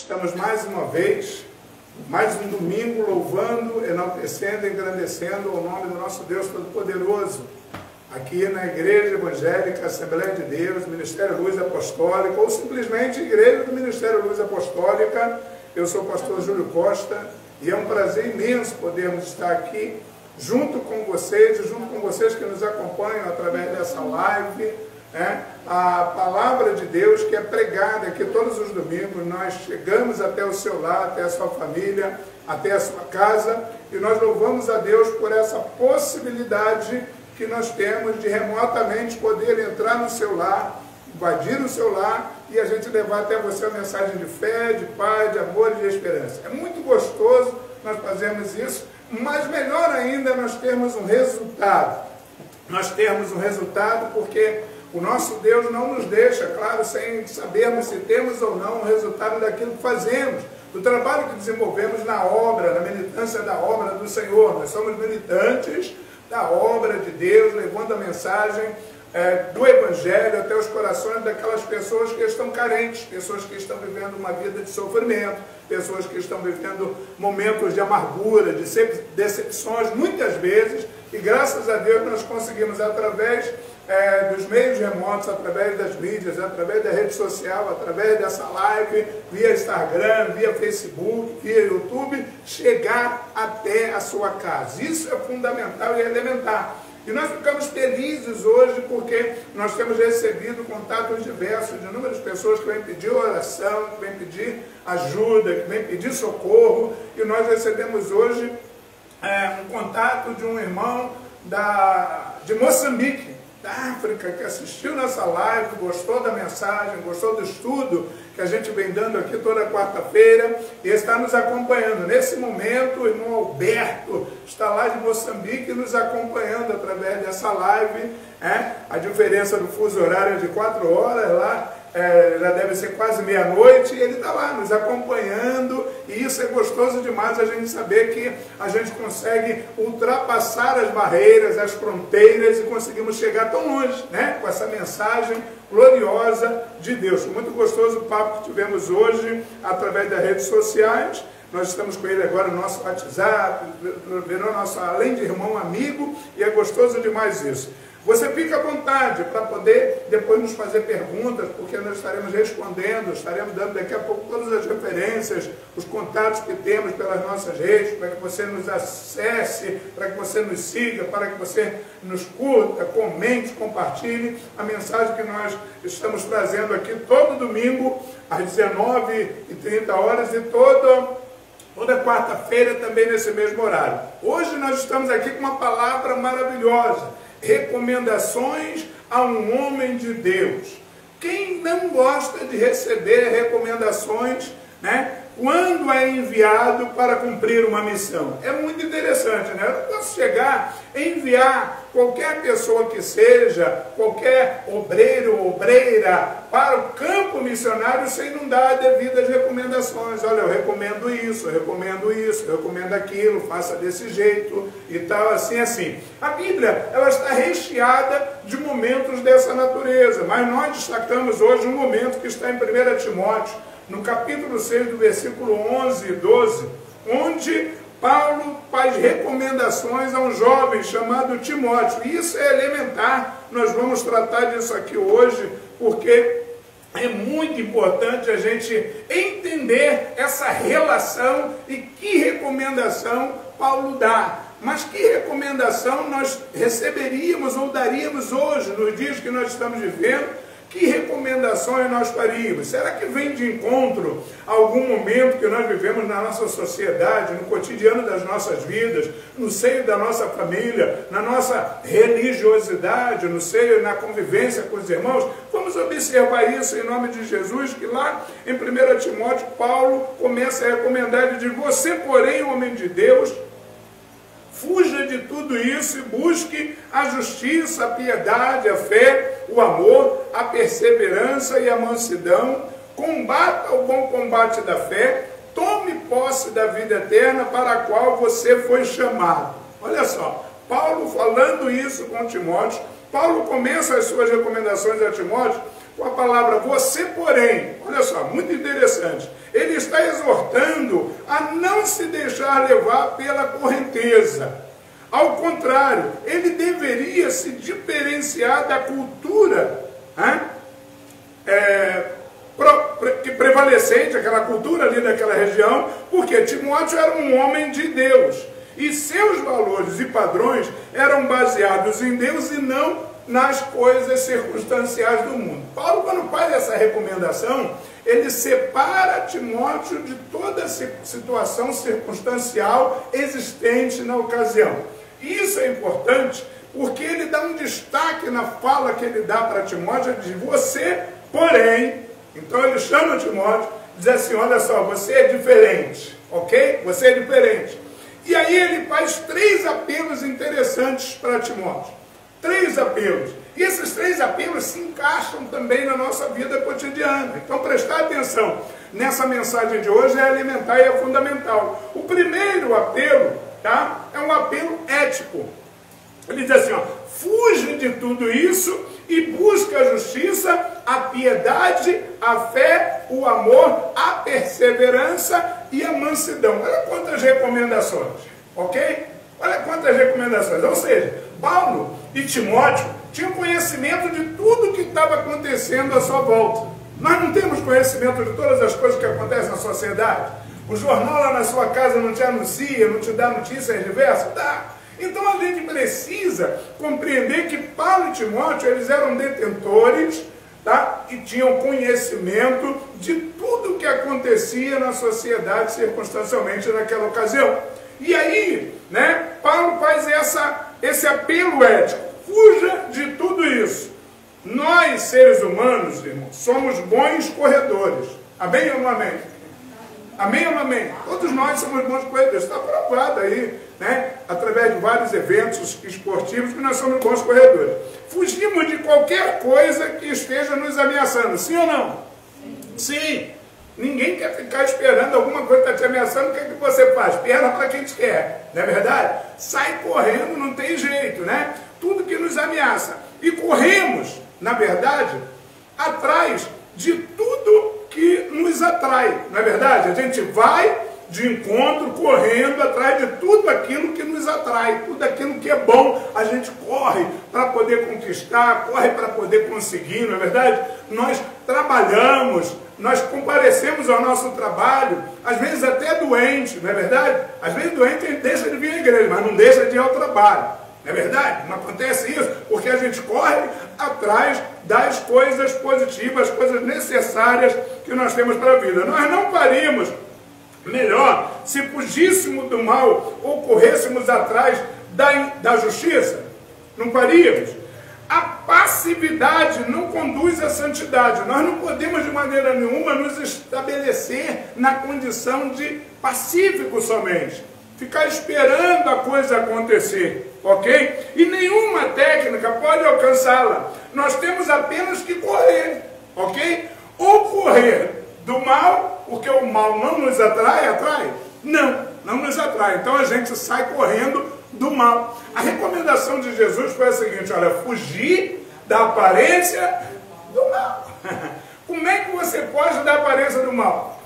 Estamos mais uma vez, mais um domingo, louvando, enaltecendo e engrandecendo o nome do nosso Deus Todo-Poderoso. Aqui na Igreja Evangélica Assembleia de Deus, Ministério Luz Apostólica, ou simplesmente Igreja do Ministério Luz Apostólica. Eu sou o pastor Júlio Costa e é um prazer imenso podermos estar aqui junto com vocês e junto com vocês que nos acompanham através dessa live. A palavra de Deus que é pregada aqui todos os domingos, nós chegamos até o seu lar, até a sua família, até a sua casa, e nós louvamos a Deus por essa possibilidade que nós temos de remotamente poder entrar no seu lar, invadir o seu lar e a gente levar até você a mensagem de fé, de paz, de amor e de esperança. É muito gostoso nós fazermos isso, mas melhor ainda nós termos um resultado. Nós termos um resultado porque o nosso Deus não nos deixa, claro, sem sabermos se temos ou não o resultado daquilo que fazemos, do trabalho que desenvolvemos na obra, na militância da obra do Senhor. Nós somos militantes da obra de Deus, levando a mensagem do Evangelho até os corações daquelas pessoas que estão carentes, pessoas que estão vivendo uma vida de sofrimento, pessoas que estão vivendo momentos de amargura, de decepções, muitas vezes, e graças a Deus nós conseguimos, através dos meios remotos, através das mídias, através da rede social, através dessa live, via Instagram, via Facebook, via YouTube, chegar até a sua casa. Isso é fundamental e elementar. E nós ficamos felizes hoje porque nós temos recebido contatos diversos de inúmeras pessoas que vêm pedir oração, que vêm pedir ajuda, que vêm pedir socorro. E nós recebemos hoje um contato de um irmão de Moçambique, da África, que assistiu nossa live, gostou da mensagem, gostou do estudo que a gente vem dando aqui toda quarta-feira e está nos acompanhando. Nesse momento, o irmão Alberto está lá de Moçambique nos acompanhando através dessa live. A diferença do fuso horário é de 4 horas lá, já deve ser quase meia-noite, e ele está lá nos acompanhando, e isso é gostoso demais, a gente saber que a gente consegue ultrapassar as barreiras, as fronteiras, e conseguimos chegar tão longe, com essa mensagem gloriosa de Deus. Foi muito gostoso o papo que tivemos hoje, através das redes sociais. Nós estamos com ele agora no nosso WhatsApp, virou nosso, além de irmão, amigo, e é gostoso demais isso. Você fica à vontade para poder depois nos fazer perguntas, porque nós estaremos respondendo, estaremos dando daqui a pouco todas as referências, os contatos que temos pelas nossas redes, para que você nos acesse, para que você nos siga, para que você nos curta, comente, compartilhe a mensagem que nós estamos trazendo aqui todo domingo, às 19h30 e toda quarta-feira também nesse mesmo horário. Hoje nós estamos aqui com uma palavra maravilhosa. Recomendações a um homem de Deus. Quem não gosta de receber recomendações, quando é enviado para cumprir uma missão? É muito interessante, Eu não posso chegar e enviar qualquer pessoa que seja, qualquer obreiro ou obreira, para o campo missionário sem não dar devidas recomendações. Olha, eu recomendo isso, eu recomendo aquilo, faça desse jeito e tal, assim. A Bíblia, ela está recheada de momentos dessa natureza, mas nós destacamos hoje um momento que está em 1 Timóteo, no capítulo 6, do versículo 11 e 12, onde Paulo faz recomendações a um jovem chamado Timóteo. E isso é elementar, nós vamos tratar disso aqui hoje, porque é muito importante a gente entender essa relação e que recomendação Paulo dá. Mas que recomendação nós receberíamos ou daríamos hoje, nos dias que nós estamos vivendo? Que recomendações nós faríamos? Será que vem de encontro a algum momento que nós vivemos na nossa sociedade, no cotidiano das nossas vidas, no seio da nossa família, na nossa religiosidade, no seio, na convivência com os irmãos? Vamos observar isso em nome de Jesus, que lá em 1 Timóteo, Paulo começa a recomendar, ele diz: você, porém, homem de Deus, fuja de tudo isso e busque a justiça, a piedade, a fé, o amor, a perseverança e a mansidão. Combata o bom combate da fé, tome posse da vida eterna para a qual você foi chamado. Olha só, Paulo falando isso com Timóteo. Paulo começa as suas recomendações a Timóteo com a palavra você, porém, olha só, muito interessante, ele está exortando a não se deixar levar pela correnteza. Ao contrário, ele deveria se diferenciar da cultura que prevalecente, aquela cultura ali daquela região, porque Timóteo era um homem de Deus, e seus valores e padrões eram baseados em Deus e não nas coisas circunstanciais do mundo. Paulo, quando faz essa recomendação, ele separa Timóteo de toda situação circunstancial existente na ocasião. Isso é importante porque ele dá um destaque na fala que ele dá para Timóteo, ele diz, você, porém, então ele chama Timóteo, diz assim, olha só, você é diferente, ok? Você é diferente. E aí ele faz 3 apelos interessantes para Timóteo. 3 apelos. E esses 3 apelos se encaixam também na nossa vida cotidiana. Então prestar atenção nessa mensagem de hoje é elementar e é fundamental. O primeiro apelo, tá, é um apelo ético. Ele diz assim, ó, fuge de tudo isso e busca a justiça, a piedade, a fé, o amor, a perseverança e a mansidão. Olha quantas recomendações, ok? Olha quantas recomendações. Ou seja, Paulo e Timóteo tinham conhecimento de tudo que estava acontecendo à sua volta. Nós não temos conhecimento de todas as coisas que acontecem na sociedade. O jornal lá na sua casa não te anuncia, não te dá notícias diversas? Dá. Então a gente precisa compreender que Paulo e Timóteo, eles eram detentores, tá? E tinham conhecimento de tudo o que acontecia na sociedade circunstancialmente naquela ocasião. E aí, né, Paulo faz esse apelo ético, fuja de tudo isso. Nós, seres humanos, irmãos, somos bons corredores. Amém ou não amém? Amém ou não amém? Todos nós somos bons corredores. Está provado aí, né, através de vários eventos esportivos, que nós somos bons corredores. Fugimos de qualquer coisa que esteja nos ameaçando. Sim ou não? Sim. Ninguém quer ficar esperando alguma coisa que está te ameaçando. O que é que você faz? Perna para quem te quer. Não é verdade? Sai correndo, não tem jeito, né? Tudo que nos ameaça. E corremos, na verdade, atrás de tudo que nos atrai. Não é verdade? A gente vai de encontro, correndo atrás de tudo aquilo que nos atrai, tudo aquilo que é bom, a gente corre para poder conquistar, corre para poder conseguir, não é verdade? Nós trabalhamos, nós comparecemos ao nosso trabalho, às vezes até doente, não é verdade? Às vezes doente a gente deixa de vir à igreja, mas não deixa de ir ao trabalho, não é verdade? Não acontece isso, porque a gente corre atrás das coisas positivas, coisas necessárias que nós temos para a vida. Nós não faríamos melhor se fugíssemos do mal ou corrêssemos atrás da justiça? Não faríamos? A passividade não conduz à santidade. Nós não podemos de maneira nenhuma nos estabelecer na condição de pacífico somente. Ficar esperando a coisa acontecer, ok? E nenhuma técnica pode alcançá-la. Nós temos apenas que correr, ok? Ou correr do mal, porque o mal não nos atrai? Não, não nos atrai. Então a gente sai correndo do mal. A recomendação de Jesus foi a seguinte, olha, fugir da aparência do mal. Como é que você foge da aparência do mal?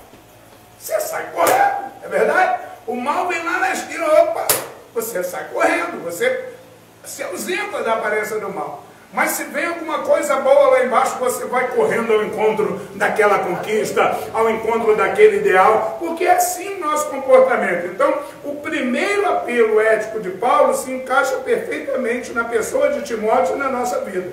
Você sai correndo, é verdade? O mal vem lá na esquina, opa, você sai correndo, você se ausenta da aparência do mal. Mas se vem alguma coisa boa lá embaixo, você vai correndo ao encontro daquela conquista, ao encontro daquele ideal, porque é assim o nosso comportamento. Então, o primeiro apelo ético de Paulo se encaixa perfeitamente na pessoa de Timóteo e na nossa vida.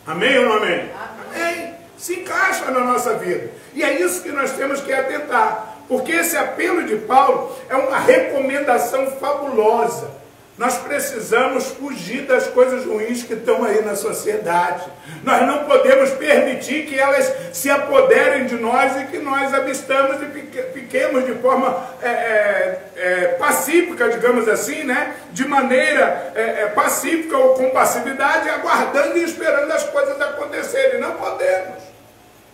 Amém ou não amém? Amém. Se encaixa na nossa vida. E é isso que nós temos que atentar, porque esse apelo de Paulo é uma recomendação fabulosa. Nós precisamos fugir das coisas ruins que estão aí na sociedade. Nós não podemos permitir que elas se apoderem de nós e que nós abstamos e fiquemos de forma pacífica, digamos assim, né? De maneira pacífica ou com passividade, aguardando e esperando as coisas acontecerem. Não podemos.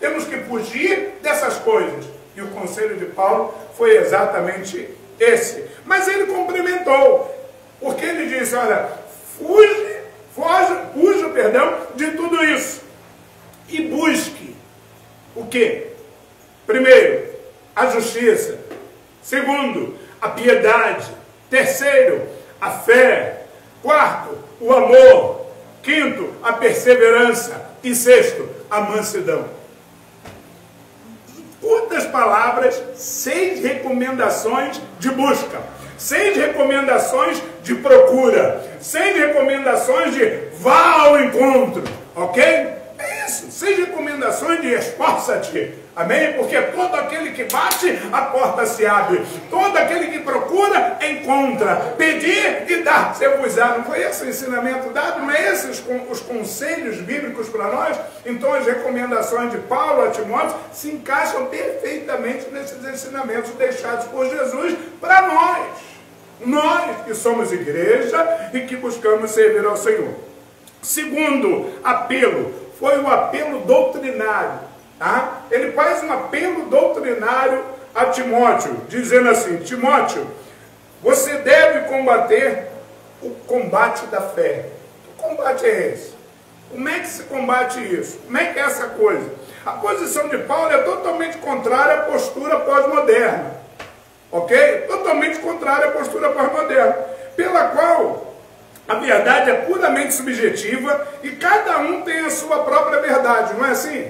Temos que fugir dessas coisas. E o conselho de Paulo foi exatamente esse. Mas ele complementou. Porque ele disse, olha, fuja de tudo isso. e busque o quê? Primeiro, a justiça. Segundo, a piedade. Terceiro, a fé. Quarto, o amor. Quinto, a perseverança. E sexto, a mansidão. Em curtas palavras, 6 recomendações de busca. 6 recomendações de procura. 6 recomendações de vá ao encontro. Ok? É isso. 6 recomendações de esforça-te. Amém? Porque todo aquele que bate, a porta se abre. Todo aquele que procura, encontra. Pedir e dar-se-vos-á. Não foi esse o ensinamento dado? Não é esses os conselhos bíblicos para nós? Então as recomendações de Paulo a Timóteo se encaixam perfeitamente nesses ensinamentos deixados por Jesus para nós. Nós que somos igreja e que buscamos servir ao Senhor. Segundo apelo, foi o apelo doutrinário. Tá? Ele faz um apelo doutrinário a Timóteo, dizendo assim: Timóteo, você deve combater o combate da fé. Que combate é esse? Como é que se combate isso? Como é que é essa coisa? A posição de Paulo é totalmente contrária à postura pós-moderna. Ok? Totalmente contrária à postura pós-moderna, pela qual a verdade é puramente subjetiva e cada um tem a sua própria verdade, não é assim?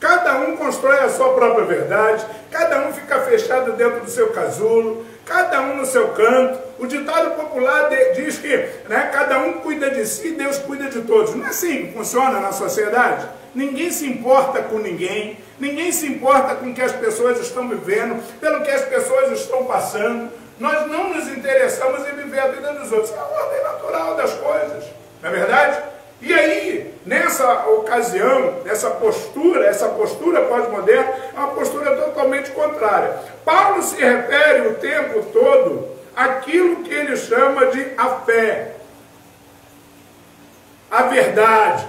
Cada um constrói a sua própria verdade, cada um fica fechado dentro do seu casulo, cada um no seu canto. O ditado popular diz que cada um cuida de si, Deus cuida de todos. Não é assim que funciona na sociedade? Ninguém se importa com ninguém, ninguém se importa com o que as pessoas estão vivendo, pelo que as pessoas estão passando. Nós não nos interessamos em viver a vida dos outros. É a ordem natural das coisas, não é verdade? E aí, nessa ocasião, essa postura pós-moderna, é uma postura totalmente contrária. Paulo se refere o tempo todo àquilo que ele chama de a fé, a verdade,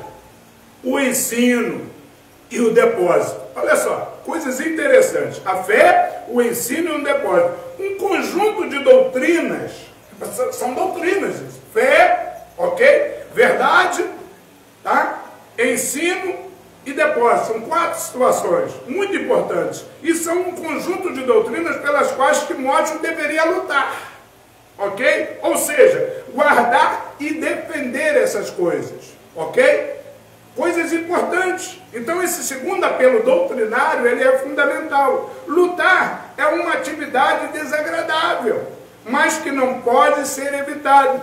o ensino e o depósito. Olha só, coisas interessantes. A fé, o ensino e o depósito. Um conjunto de doutrinas, são doutrinas, fé, ok? Verdade, tá? Ensino e depósito. São 4 situações muito importantes. E são um conjunto de doutrinas pelas quais Timóteo deveria lutar. Ok? Ou seja, guardar e defender essas coisas. Ok? Coisas importantes. Então esse segundo apelo doutrinário, ele é fundamental. Lutar é uma atividade desagradável, mas que não pode ser evitado.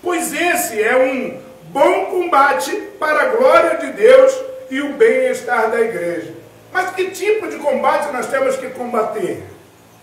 Pois esse é um bom combate para a glória de Deus e o bem-estar da igreja. Mas que tipo de combate nós temos que combater?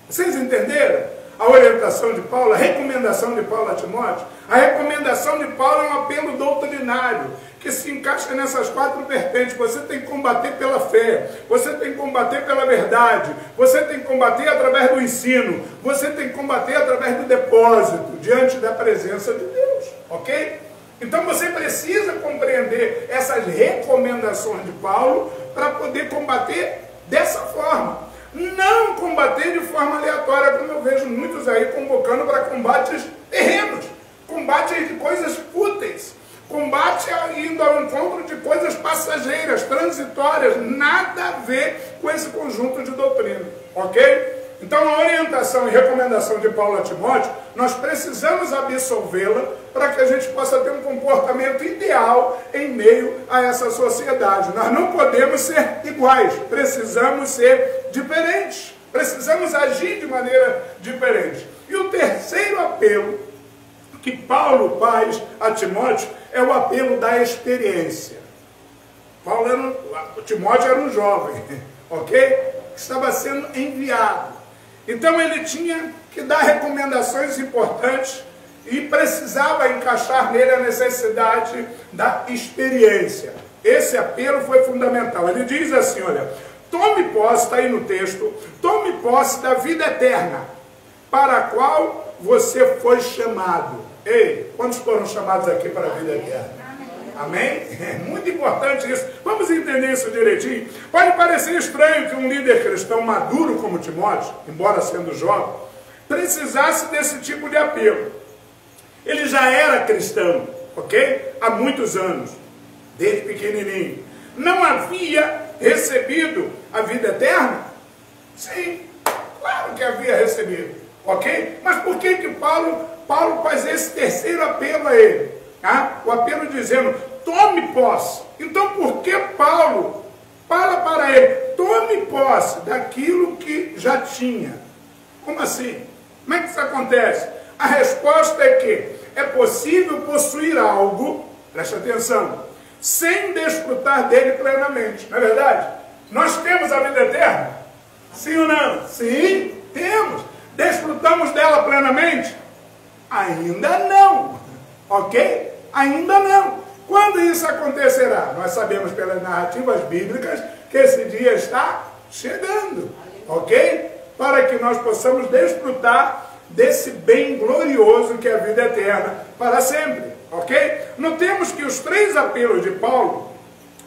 Vocês entenderam? A orientação de Paulo, a recomendação de Paulo a Timóteo. A recomendação de Paulo é um apelo doutrinário, que se encaixa nessas 4 vertentes. Você tem que combater pela fé, você tem que combater pela verdade, você tem que combater através do ensino, você tem que combater através do depósito, diante da presença de Deus. Ok? Então você precisa compreender essas recomendações de Paulo para poder combater dessa forma. Não combater de forma aleatória, como eu vejo muitos aí convocando para combates terrenos, combates de coisas fúteis, combate indo ao encontro de coisas passageiras, transitórias, nada a ver com esse conjunto de doutrina, ok? Então a orientação e recomendação de Paulo a Timóteo, nós precisamos absolvê-la para que a gente possa ter um comportamento ideal em meio a essa sociedade. Nós não podemos ser iguais, precisamos ser diferentes, precisamos agir de maneira diferente. E o terceiro apelo que Paulo faz a Timóteo é o apelo da experiência. Timóteo era um jovem, ok? Que estava sendo enviado. Então ele tinha que dar recomendações importantes e precisava encaixar nele a necessidade da experiência. Esse apelo foi fundamental. Ele diz assim, olha, tome posse, está aí no texto, tome posse da vida eterna, para a qual você foi chamado. Ei, quantos foram chamados aqui para a vida eterna? Amém? É muito importante isso. Vamos entender isso direitinho. Pode parecer estranho que um líder cristão maduro como Timóteo, embora sendo jovem, precisasse desse tipo de apelo. Ele já era cristão, ok? Há muitos anos, desde pequenininho. não havia recebido a vida eterna? Sim, claro que havia recebido, ok? Mas por que Paulo faz esse terceiro apelo a ele? Tá? O apelo dizendo, tome posse. Então por que Paulo fala para ele, tome posse daquilo que já tinha? Como assim? Como é que isso acontece? A resposta é que é possível possuir algo, preste atenção, sem desfrutar dele plenamente, não é verdade? Nós temos a vida eterna? Sim ou não? Sim, temos. Desfrutamos dela plenamente? Ainda não, ok? Ainda não. Quando isso acontecerá? Nós sabemos pelas narrativas bíblicas que esse dia está chegando, ok? Para que nós possamos desfrutar desse bem glorioso que é a vida eterna para sempre, ok? Notemos que os três apelos de Paulo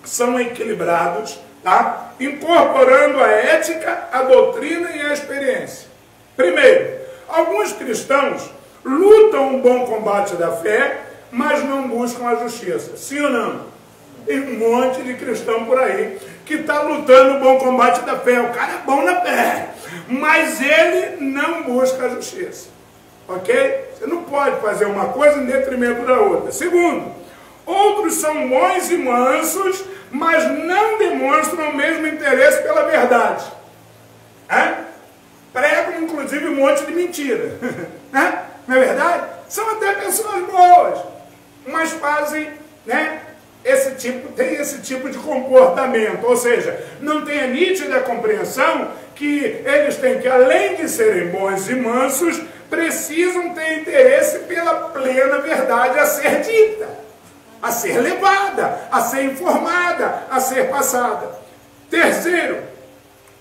são equilibrados, tá? Incorporando a ética, a doutrina e a experiência. Primeiro, alguns cristãos lutam um bom combate da fé, mas não buscam a justiça. Sim ou não? Tem um monte de cristão por aí que está lutando o bom combate da fé. O cara é bom na fé, mas ele não busca a justiça. Ok? Você não pode fazer uma coisa em detrimento da outra. Segundo, outros são bons e mansos, mas não demonstram o mesmo interesse pela verdade. Pregam, inclusive, um monte de mentira. Não é verdade? São até pessoas boas, mas fazem, tem esse tipo de comportamento. Ou seja, não tem a nítida compreensão que eles têm que, além de serem bons e mansos, precisam ter interesse pela plena verdade a ser dita, a ser levada, a ser informada, a ser passada. Terceiro,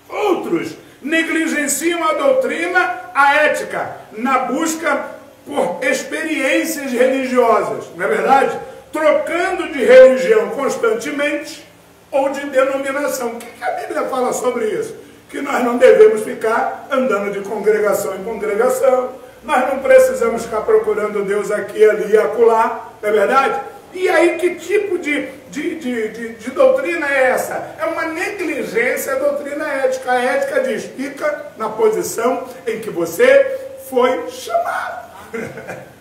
outros negligenciam a doutrina, a ética, na busca por experiências religiosas, não é verdade? Trocando de religião constantemente ou de denominação. O que a Bíblia fala sobre isso? Que nós não devemos ficar andando de congregação em congregação, nós não precisamos ficar procurando Deus aqui, ali e acolá, não é verdade? E aí que tipo de doutrina é essa? É uma negligência da doutrina ética. A ética diz, fica na posição em que você foi chamado.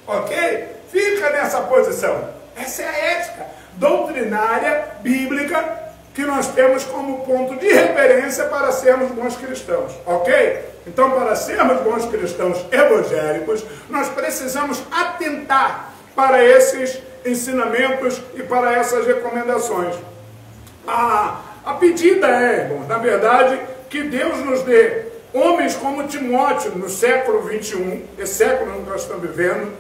Ok? Fica nessa posição. Essa é a ética doutrinária, bíblica, que nós temos como ponto de referência para sermos bons cristãos. Ok? Então, para sermos bons cristãos evangélicos, nós precisamos atentar para esses ensinamentos e para essas recomendações. A pedida é, irmãos, na verdade, que Deus nos dê homens como Timóteo no século 21, esse século que nós estamos vivendo,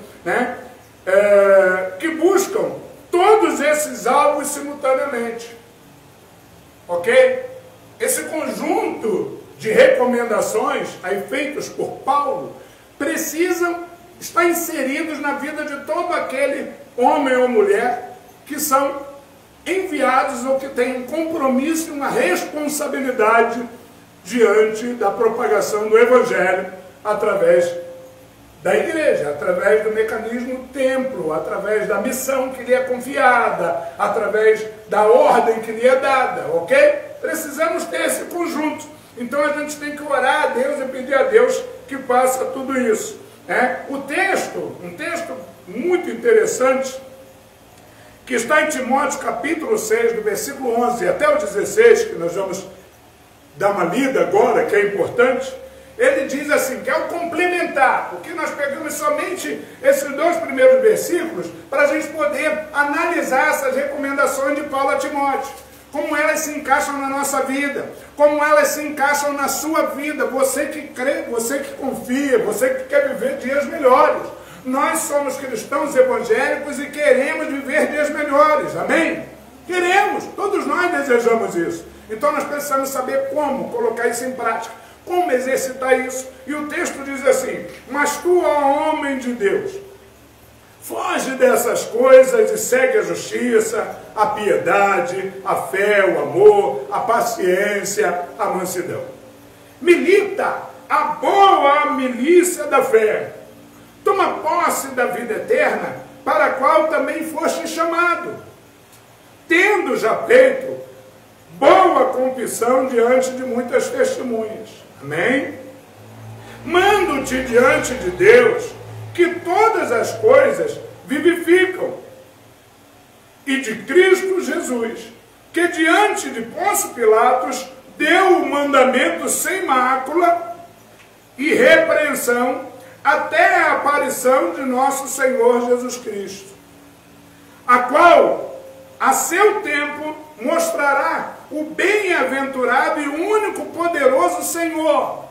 que buscam todos esses alvos simultaneamente. Ok? Esse conjunto de recomendações aí feitas por Paulo precisam estar inseridos na vida de todo aquele homem ou mulher que são enviados ou que têm um compromisso e uma responsabilidade diante da propagação do Evangelho através da igreja, através do mecanismo templo, através da missão que lhe é confiada, através da ordem que lhe é dada, ok? Precisamos ter esse conjunto. Então a gente tem que orar a Deus e pedir a Deus que faça tudo isso. Um texto muito interessante, que está em Timóteo capítulo 6, do versículo 11 até o 16, que nós vamos dar uma lida agora, que é importante. Ele diz assim, que é o complementar, porque nós pegamos somente esses dois primeiros versículos para a gente poder analisar essas recomendações de Paulo a Timóteo, como elas se encaixam na nossa vida, como elas se encaixam na sua vida, você que crê, você que confia, você que quer viver dias melhores. Nós somos cristãos evangélicos e queremos viver dias melhores, amém? Queremos, todos nós desejamos isso. Então nós precisamos saber como colocar isso em prática, como exercitar isso. E o texto diz assim, mas tu, ó homem de Deus, foge dessas coisas e segue a justiça, a piedade, a fé, o amor, a paciência, a mansidão. Milita a boa milícia da fé. Toma posse da vida eterna, para a qual também foste chamado, tendo já feito boa confissão diante de muitas testemunhas. Amém? Mando-te diante de Deus que todas as coisas vivificam, e de Cristo Jesus, que diante de Pôncio Pilatos deu o mandamento sem mácula e repreensão até a aparição de nosso Senhor Jesus Cristo, a qual, a seu tempo, mostrará o bem-aventurado e único poderoso Senhor,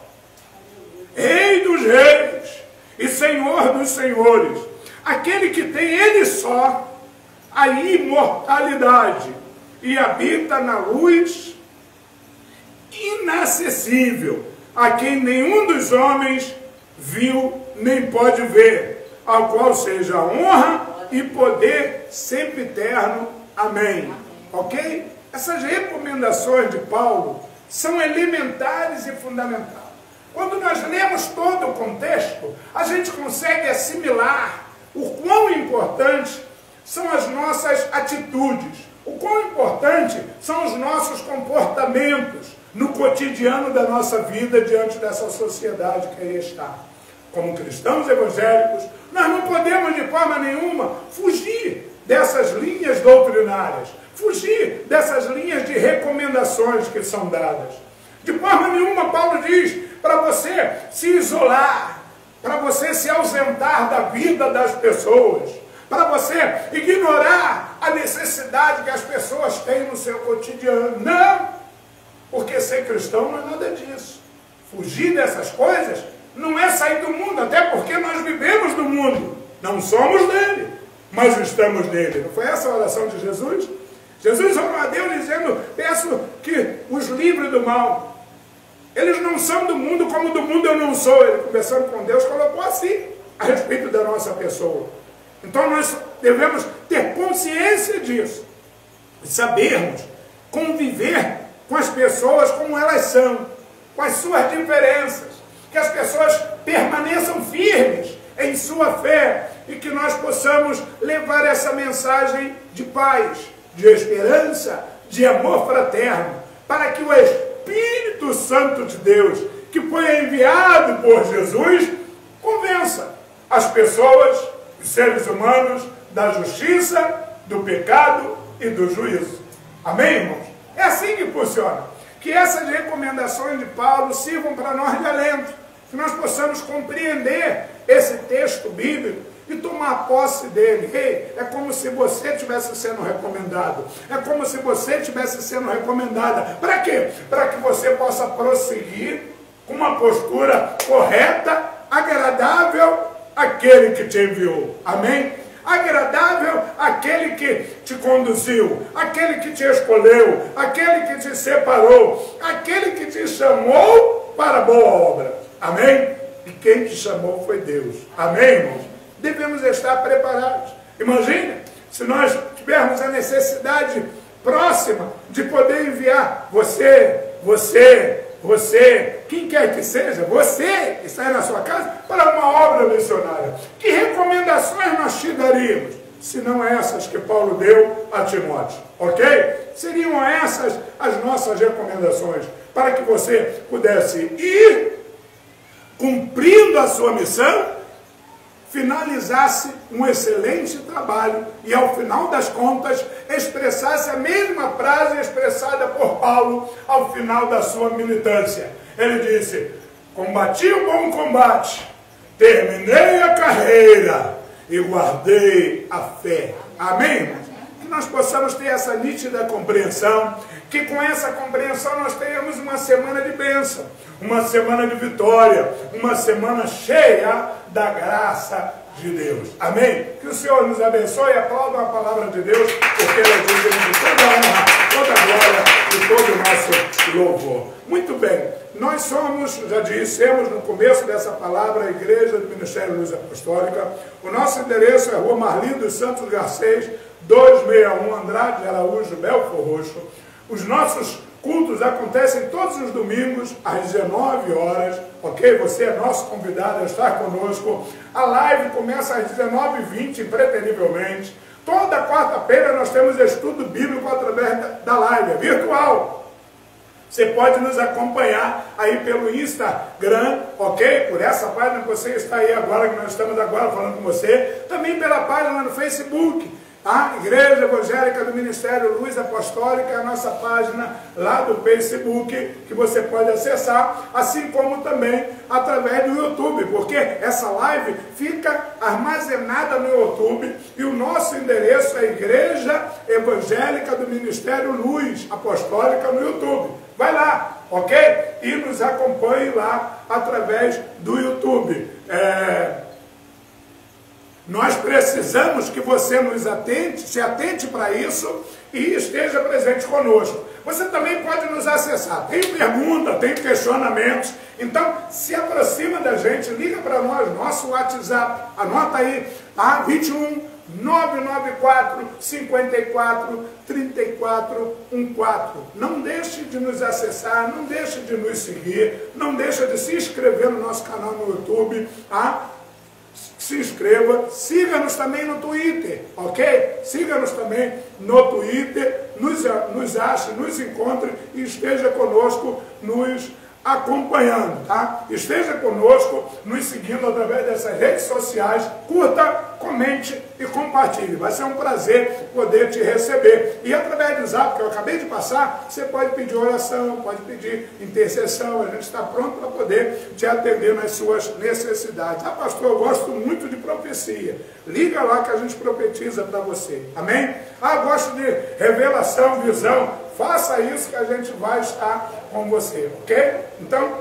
Rei dos reis e Senhor dos senhores, aquele que tem Ele só a imortalidade e habita na luz inacessível, a quem nenhum dos homens viu nem pode ver, ao qual seja honra e poder sempre eterno. Amém. Ok? Essas recomendações de Paulo são elementares e fundamentais. Quando nós lemos todo o contexto, a gente consegue assimilar o quão importante são as nossas atitudes, o quão importante são os nossos comportamentos no cotidiano da nossa vida diante dessa sociedade que aí está. Como cristãos evangélicos, nós não podemos de forma nenhuma fugir dessas linhas doutrinárias, fugir dessas linhas de recomendações que são dadas. De forma nenhuma, Paulo diz para você se isolar, para você se ausentar da vida das pessoas, para você ignorar a necessidade que as pessoas têm no seu cotidiano. Não! Porque ser cristão não é nada disso. Fugir dessas coisas não é sair do mundo, até porque nós vivemos no mundo. Não somos dele, mas estamos nele. Não foi essa a oração de Jesus? Jesus orou a Deus dizendo: peço que os livre do mal. Eles não são do mundo, como do mundo eu não sou. Ele, conversando com Deus, colocou assim a respeito da nossa pessoa. Então nós devemos ter consciência disso, sabermos conviver com as pessoas como elas são, com as suas diferenças, que as pessoas permaneçam firmes em sua fé e que nós possamos levar essa mensagem de paz, de esperança, de amor fraterno, para que o Espírito Santo de Deus, que foi enviado por Jesus, convença as pessoas, os seres humanos, da justiça, do pecado e do juízo. Amém, irmãos? É assim que funciona. Que essas recomendações de Paulo sirvam para nós de alento, que nós possamos compreender esse texto bíblico e tomar posse dele. Ei, é como se você estivesse sendo recomendado. É como se você estivesse sendo recomendada. Para quê? Para que você possa prosseguir com uma postura correta, agradável àquele que te enviou. Amém? Agradável àquele que te conduziu, aquele que te escolheu, aquele que te separou, aquele que te chamou para a boa obra. Amém? E quem te chamou foi Deus. Amém, irmãos? Devemos estar preparados. Imagine se nós tivermos a necessidade próxima de poder enviar você, quem quer que seja, você que está aí na sua casa, para uma obra missionária. Que recomendações nós te daríamos, se não essas que Paulo deu a Timóteo? Ok? Seriam essas as nossas recomendações, para que você pudesse ir cumprindo a sua missão, finalizasse um excelente trabalho e, ao final das contas, expressasse a mesma frase expressada por Paulo ao final da sua militância. Ele disse: combati o bom combate, terminei a carreira e guardei a fé. Amém, irmãos? Que nós possamos ter essa nítida compreensão, que com essa compreensão nós tenhamos uma semana de bênção, uma semana de vitória, uma semana cheia da graça de Deus. Amém? Que o Senhor nos abençoe e aplauda a palavra de Deus, porque ela é digna de toda a honra, toda a glória e todo o nosso louvor. Muito bem, nós somos, já dissemos no começo dessa palavra, a Igreja do Ministério Luz Apostólica. O nosso endereço é Rua Marlim dos Santos Garcês, 261 Andrade de Araújo, Belfor Roxo. Os nossos cultos acontecem todos os domingos às 19 horas, ok? Você é nosso convidado a estar conosco. A live começa às 19h20, impreterivelmente. Toda quarta-feira nós temos estudo bíblico através da live, é virtual. Você pode nos acompanhar aí pelo Instagram, ok? Por essa página que você está aí agora, que nós estamos agora falando com você. Também pela página no Facebook. A Igreja Evangélica do Ministério Luz Apostólica é a nossa página lá do Facebook, que você pode acessar, assim como também através do YouTube, porque essa live fica armazenada no YouTube e o nosso endereço é Igreja Evangélica do Ministério Luz Apostólica no YouTube. Vai lá, ok? E nos acompanhe lá através do YouTube. Nós precisamos que você nos atente, se atente para isso e esteja presente conosco. Você também pode nos acessar. Tem pergunta, tem questionamentos. Então, se aproxima da gente, liga para nós, nosso WhatsApp. Anota aí, 21 994 54 34 14. Não deixe de nos acessar, não deixe de nos seguir, não deixe de se inscrever no nosso canal no YouTube, se inscreva, siga-nos também no Twitter, ok? Siga-nos também no Twitter, nos ache, nos encontre e esteja conosco nos acompanhando, tá? Esteja conosco, nos seguindo através dessas redes sociais, curta, comente e compartilhe. Vai ser um prazer poder te receber. E através do Zap que eu acabei de passar, você pode pedir oração, pode pedir intercessão, a gente está pronto para poder te atender nas suas necessidades. Pastor, eu gosto muito de profecia. Liga lá que a gente profetiza para você. Amém? Gosto de revelação, visão. Faça isso que a gente vai estar com você, ok? Então,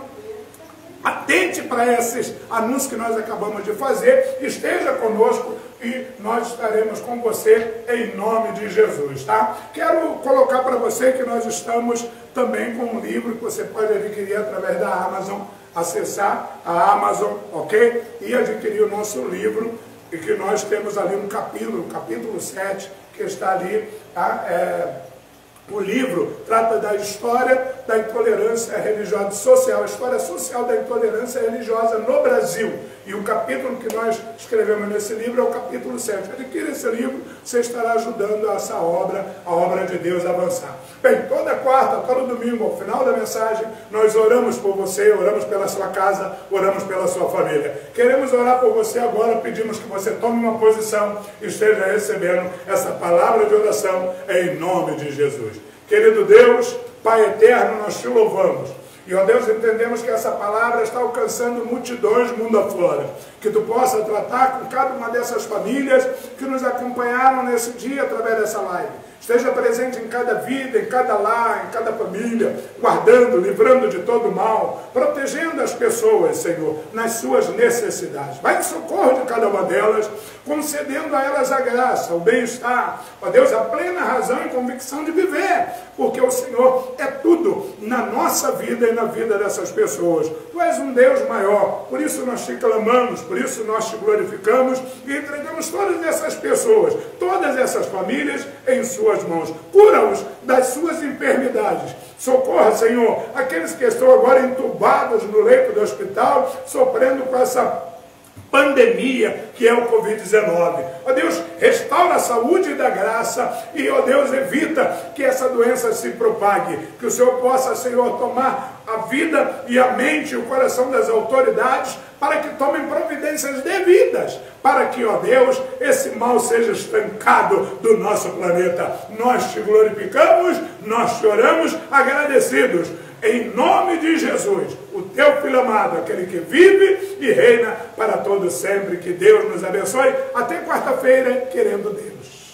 atente para esses anúncios que nós acabamos de fazer, esteja conosco e nós estaremos com você em nome de Jesus, tá? Quero colocar para você que nós estamos também com um livro que você pode adquirir através da Amazon, acessar a Amazon, ok? E adquirir o nosso livro, e que nós temos ali um capítulo 7, que está ali, tá? O livro trata da história da intolerância religiosa social, a história social da intolerância religiosa no Brasil. E o capítulo que nós escrevemos nesse livro é o capítulo 7. Adquira esse livro, você estará ajudando essa obra, a obra de Deus, a avançar. Bem, toda quarta, todo domingo, ao final da mensagem, nós oramos por você, oramos pela sua casa, oramos pela sua família. Queremos orar por você agora, pedimos que você tome uma posição e esteja recebendo essa palavra de oração em nome de Jesus. Querido Deus, Pai eterno, nós te louvamos. E, ó Deus, entendemos que essa palavra está alcançando multidões mundo afora. Que tu possa tratar com cada uma dessas famílias que nos acompanharam nesse dia através dessa live. Esteja presente em cada vida, em cada lar, em cada família, guardando, livrando de todo mal, protegendo as pessoas, Senhor, nas suas necessidades. Vai em socorro de cada uma delas, concedendo a elas a graça, o bem-estar, ó Deus, a plena razão e convicção de viver, porque o Senhor é tudo na nossa vida e na vida dessas pessoas. Tu és um Deus maior, por isso nós te clamamos, por isso nós te glorificamos e entregamos todas essas pessoas, todas essas famílias em suas mãos. Cura-os das suas enfermidades. Socorra, Senhor, aqueles que estão agora entubados no leito do hospital, sofrendo com essa pandemia que é o Covid-19. Ó Deus, restaura a saúde da graça e, ó Deus, evita que essa doença se propague. Que o Senhor possa, Senhor, tomar a vida e a mente e o coração das autoridades para que tomem providências devidas, para que, ó Deus, esse mal seja estancado do nosso planeta. Nós te glorificamos, nós te oramos agradecidos. Em nome de Jesus, o teu Filho amado, aquele que vive e reina para todo sempre. Que Deus nos abençoe. Até quarta-feira, querendo Deus.